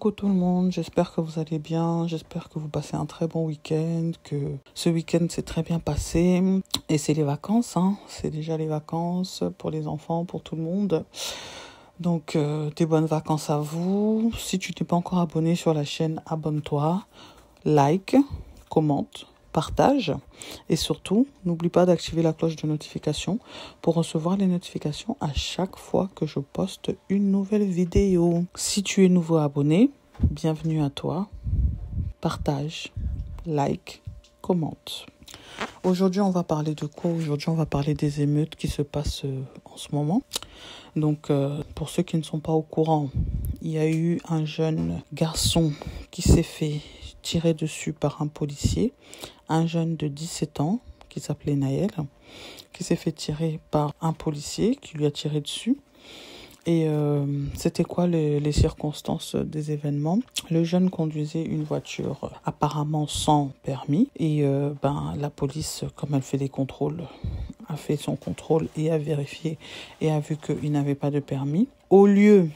Coucou tout le monde, j'espère que vous allez bien, j'espère que vous passez un très bon week-end, que ce week-end s'est très bien passé et c'est les vacances, c'est déjà les vacances pour les enfants, pour tout le monde. Donc des bonnes vacances à vous. Si tu n'es pas encore abonné sur la chaîne, abonne-toi, like, commente, partage et surtout n'oublie pas d'activer la cloche de notification pour recevoir les notifications à chaque fois que je poste une nouvelle vidéo. Si tu es nouveau abonné, bienvenue à toi. Partage, like, commente. Aujourd'hui, on va parler de quoi? Aujourd'hui, on va parler des émeutes qui se passent en ce moment. Donc, pour ceux qui ne sont pas au courant, il y a eu un jeune garçon qui s'est fait tirer dessus par un policier, un jeune de 17 ans qui s'appelait Naël, qui s'est fait tirer par un policier qui lui a tiré dessus. Et c'était quoi les circonstances des événements? Le jeune conduisait une voiture apparemment sans permis et la police, comme elle fait des contrôles, a fait son contrôle et a vérifié et a vu qu'il n'avait pas de permis. Au lieu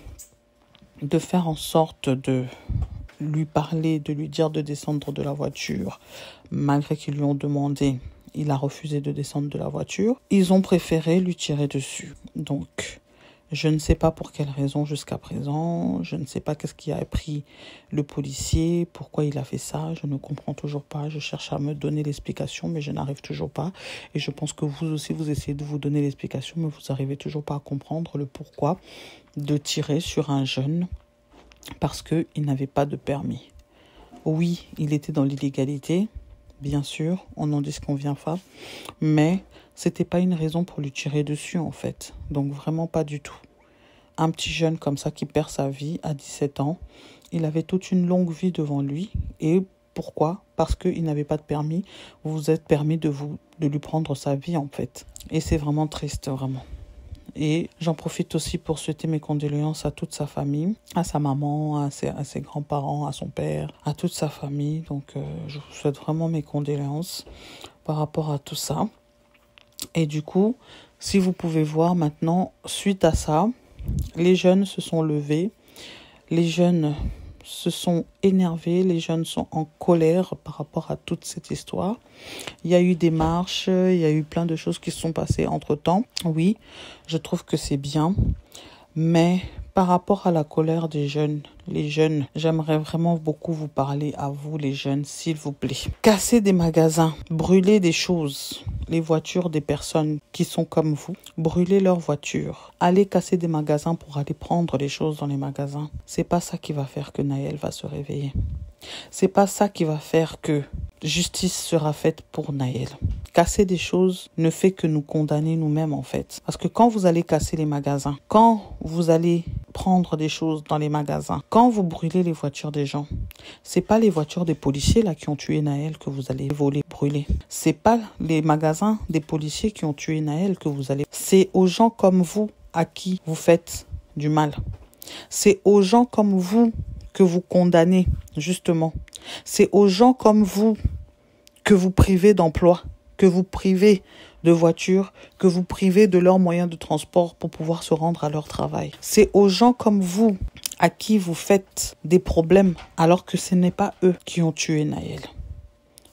de faire en sorte de lui parler, de lui dire de descendre de la voiture, malgré qu'ils lui ont demandé, il a refusé de descendre de la voiture. Ils ont préféré lui tirer dessus. Donc, je ne sais pas pour quelle raison jusqu'à présent. Je ne sais pas qu'est-ce qui a pris le policier, pourquoi il a fait ça. Je ne comprends toujours pas. Je cherche à me donner l'explication, mais je n'arrive toujours pas. Et je pense que vous aussi, vous essayez de vous donner l'explication, mais vous n'arrivez toujours pas à comprendre le pourquoi de tirer sur un jeune parce qu'il n'avait pas de permis. Oui, il était dans l'illégalité, bien sûr, on n'en dit ce qu'on vient pas, mais c'était pas une raison pour lui tirer dessus en fait. Donc vraiment pas du tout. Un petit jeune comme ça qui perd sa vie à 17 ans, il avait toute une longue vie devant lui. Et pourquoi? Parce qu'il n'avait pas de permis. Vous vous êtes permis de lui prendre sa vie en fait. Et c'est vraiment triste, vraiment. Et j'en profite aussi pour souhaiter mes condoléances à toute sa famille, à sa maman, à ses grands-parents, à son père, à toute sa famille. Donc, je vous souhaite vraiment mes condoléances par rapport à tout ça. Et du coup, si vous pouvez voir maintenant, suite à ça, les jeunes se sont levés, les jeunes se sont énervés, les jeunes sont en colère par rapport à toute cette histoire. Il y a eu des marches, il y a eu plein de choses qui se sont passées entre-temps. Oui, je trouve que c'est bien, mais par rapport à la colère des jeunes, les jeunes, j'aimerais vraiment beaucoup vous parler à vous les jeunes, s'il vous plaît. Casser des magasins, brûler des choses, les voitures des personnes qui sont comme vous, brûler leurs voitures, aller casser des magasins pour aller prendre les choses dans les magasins. C'est pas ça qui va faire que Naël va se réveiller. C'est pas ça qui va faire que justice sera faite pour Naël. Casser des choses ne fait que nous condamner nous-mêmes en fait. Parce que quand vous allez casser les magasins, quand vous allez prendre des choses dans les magasins, quand vous brûlez les voitures des gens, c'est pas les voitures des policiers là qui ont tué Naël que vous allez voler, brûler. C'est pas les magasins des policiers qui ont tué Naël que vous allez. C'est aux gens comme vous à qui vous faites du mal. C'est aux gens comme vous que vous condamnez, justement. C'est aux gens comme vous que vous privez d'emploi, que vous privez de voitures, que vous privez de leurs moyens de transport pour pouvoir se rendre à leur travail. C'est aux gens comme vous à qui vous faites des problèmes alors que ce n'est pas eux qui ont tué Naël.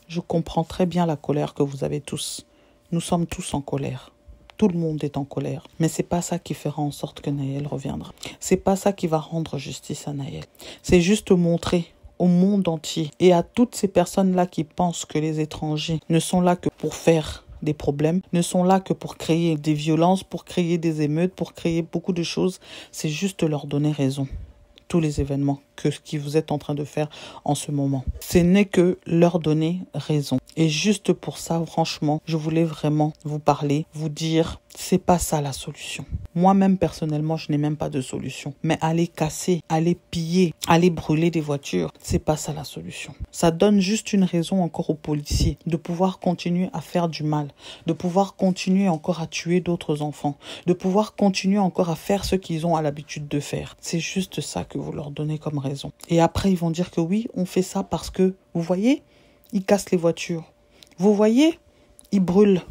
Je comprends très bien la colère que vous avez tous. Nous sommes tous en colère. Tout le monde est en colère. Mais c'est pas ça qui fera en sorte que Naël reviendra. C'est pas ça qui va rendre justice à Naël. C'est juste montrer au monde entier et à toutes ces personnes-là qui pensent que les étrangers ne sont là que pour faire des problèmes, ne sont là que pour créer des violences, pour créer des émeutes, pour créer beaucoup de choses. C'est juste leur donner raison. Tous les événements que ce que vous êtes en train de faire en ce moment. Ce n'est que leur donner raison. Et juste pour ça, franchement, je voulais vraiment vous parler, vous dire, c'est pas ça la solution. Moi-même, personnellement, je n'ai même pas de solution. Mais aller casser, aller piller, aller brûler des voitures, c'est pas ça la solution. Ça donne juste une raison encore aux policiers de pouvoir continuer à faire du mal, de pouvoir continuer encore à tuer d'autres enfants, de pouvoir continuer encore à faire ce qu'ils ont à l'habitude de faire. C'est juste ça que vous leur donnez comme raison. Et après, ils vont dire que oui, on fait ça parce que, vous voyez, ils cassent les voitures. Vous voyez, ils brûlent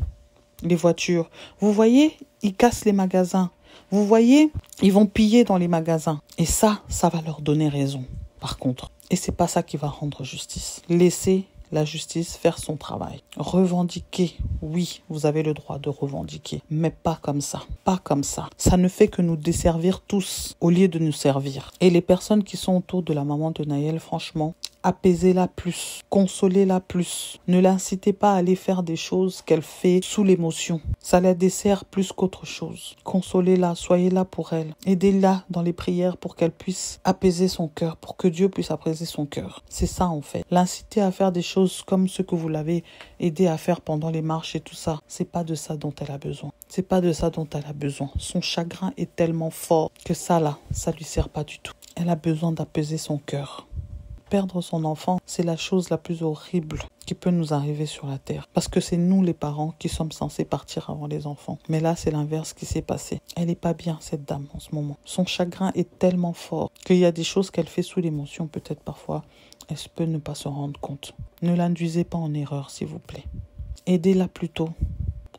les voitures. Vous voyez, ils cassent les magasins. Vous voyez, ils vont piller dans les magasins. Et ça va leur donner raison. par contre. Et c'est pas ça qui va rendre justice. Laissez la justice faire son travail. Revendiquer, oui, vous avez le droit de revendiquer, mais pas comme ça. Pas comme ça. Ça ne fait que nous desservir tous au lieu de nous servir. Et les personnes qui sont autour de la maman de Nahel, franchement, apaisez-la plus, consolez-la plus. Ne l'incitez pas à aller faire des choses qu'elle fait sous l'émotion. Ça la dessert plus qu'autre chose. Consolez-la, soyez là pour elle. Aidez-la dans les prières pour qu'elle puisse apaiser son cœur, pour que Dieu puisse apaiser son cœur. C'est ça en fait. L'inciter à faire des choses comme ce que vous l'avez aidé à faire pendant les marches et tout ça, c'est pas de ça dont elle a besoin. C'est pas de ça dont elle a besoin. Son chagrin est tellement fort que ça là, ça lui sert pas du tout. Elle a besoin d'apaiser son cœur. Perdre son enfant, c'est la chose la plus horrible qui peut nous arriver sur la terre. Parce que c'est nous les parents qui sommes censés partir avant les enfants. Mais là, c'est l'inverse qui s'est passé. Elle n'est pas bien, cette dame, en ce moment. Son chagrin est tellement fort qu'il y a des choses qu'elle fait sous l'émotion, peut-être parfois. Elle peut ne pas se rendre compte. Ne l'induisez pas en erreur, s'il vous plaît. Aidez-la plutôt.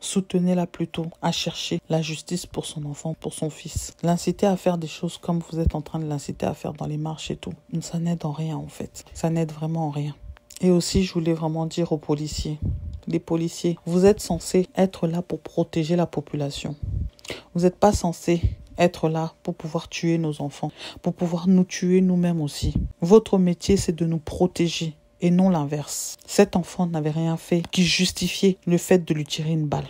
Soutenez-la plutôt à chercher la justice pour son enfant, pour son fils. L'inciter à faire des choses comme vous êtes en train de l'inciter à faire dans les marches et tout. Ça n'aide en rien en fait. Ça n'aide vraiment en rien. Et aussi, je voulais vraiment dire aux policiers, les policiers, vous êtes censés être là pour protéger la population. Vous n'êtes pas censés être là pour pouvoir tuer nos enfants, pour pouvoir nous tuer nous-mêmes aussi. Votre métier, c'est de nous protéger. Et non l'inverse. Cet enfant n'avait rien fait qui justifiait le fait de lui tirer une balle.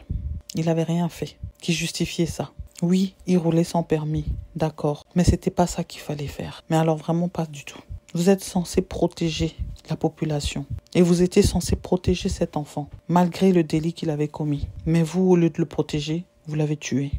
Il n'avait rien fait qui justifiait ça. Oui, il roulait sans permis, d'accord. Mais c'était pas ça qu'il fallait faire. Mais alors vraiment pas du tout. Vous êtes censé protéger la population. Et vous étiez censé protéger cet enfant, malgré le délit qu'il avait commis. Mais vous, au lieu de le protéger, vous l'avez tué.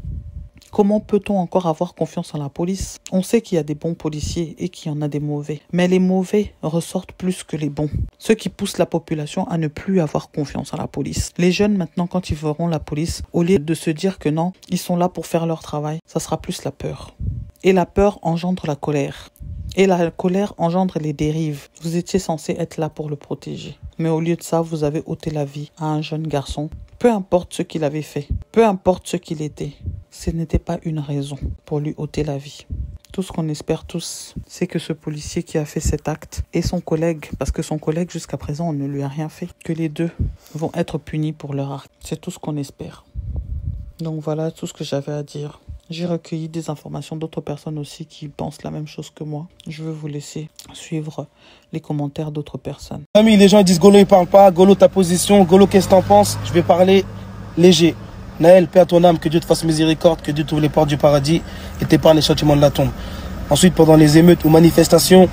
Comment peut-on encore avoir confiance en la police? On sait qu'il y a des bons policiers et qu'il y en a des mauvais. Mais les mauvais ressortent plus que les bons. Ce qui pousse la population à ne plus avoir confiance en la police. Les jeunes, maintenant, quand ils verront la police, au lieu de se dire que non, ils sont là pour faire leur travail, ça sera plus la peur. Et la peur engendre la colère. Et la colère engendre les dérives. Vous étiez censé être là pour le protéger. Mais au lieu de ça, vous avez ôté la vie à un jeune garçon. Peu importe ce qu'il avait fait, peu importe ce qu'il était, ce n'était pas une raison pour lui ôter la vie. Tout ce qu'on espère tous, c'est que ce policier qui a fait cet acte et son collègue, parce que son collègue jusqu'à présent on ne lui a rien fait, que les deux vont être punis pour leur acte. C'est tout ce qu'on espère. Donc voilà tout ce que j'avais à dire. J'ai recueilli des informations d'autres personnes aussi qui pensent la même chose que moi. Je veux vous laisser suivre les commentaires d'autres personnes. Amis, les gens ils disent Golo il parle pas, Golo ta position, Golo qu'est-ce que t'en penses? Je vais parler léger. Nahel, paix à ton âme, que Dieu te fasse miséricorde, que Dieu t'ouvre les portes du paradis et t'épargne les châtiments de la tombe. Ensuite, pendant les émeutes ou manifestations,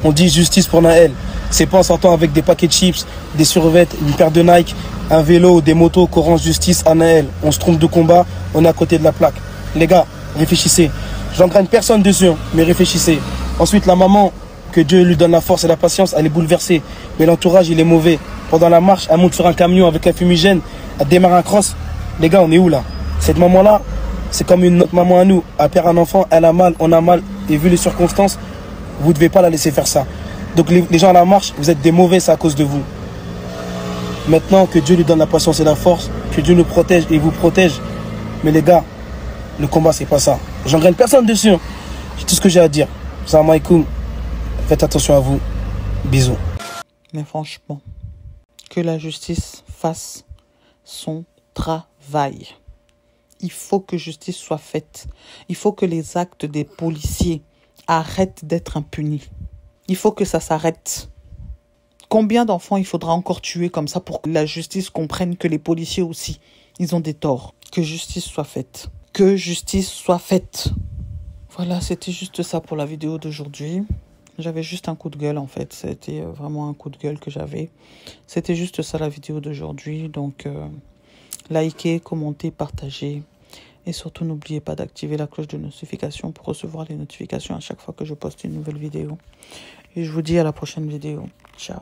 on dit justice pour Nahel. C'est pas en sortant avec des paquets de chips, des survêtements, une paire de Nike, un vélo, des motos qu'on rend justice à Nahel. On se trompe de combat, on est à côté de la plaque. Les gars, réfléchissez. J'engraine personne dessus, mais réfléchissez. Ensuite, la maman, que Dieu lui donne la force et la patience, elle est bouleversée. Mais l'entourage, il est mauvais. Pendant la marche, elle monte sur un camion avec un fumigène, elle démarre un cross. Les gars, on est où là? Cette maman-là, c'est comme notre maman à nous. Elle perd un enfant, elle a mal, on a mal. Et vu les circonstances, vous ne devez pas la laisser faire ça. Donc les gens à la marche, vous êtes des mauvais, c'est à cause de vous. Maintenant, que Dieu lui donne la patience et la force, que Dieu nous protège et vous protège. Mais les gars, le combat, c'est pas ça. J'engraine personne dessus. C'est tout ce que j'ai à dire. Salam alaikum. Faites attention à vous. Bisous. Mais franchement, que la justice fasse son travail. Il faut que justice soit faite. Il faut que les actes des policiers arrêtent d'être impunis. Il faut que ça s'arrête. Combien d'enfants il faudra encore tuer comme ça pour que la justice comprenne que les policiers aussi, ils ont des torts. Que justice soit faite. Que justice soit faite. Voilà, c'était juste ça pour la vidéo d'aujourd'hui. J'avais juste un coup de gueule en fait. C'était vraiment un coup de gueule que j'avais. C'était juste ça la vidéo d'aujourd'hui. Donc, likez, commentez, partagez. Et surtout, n'oubliez pas d'activer la cloche de notification pour recevoir les notifications à chaque fois que je poste une nouvelle vidéo. Et je vous dis à la prochaine vidéo. Ciao.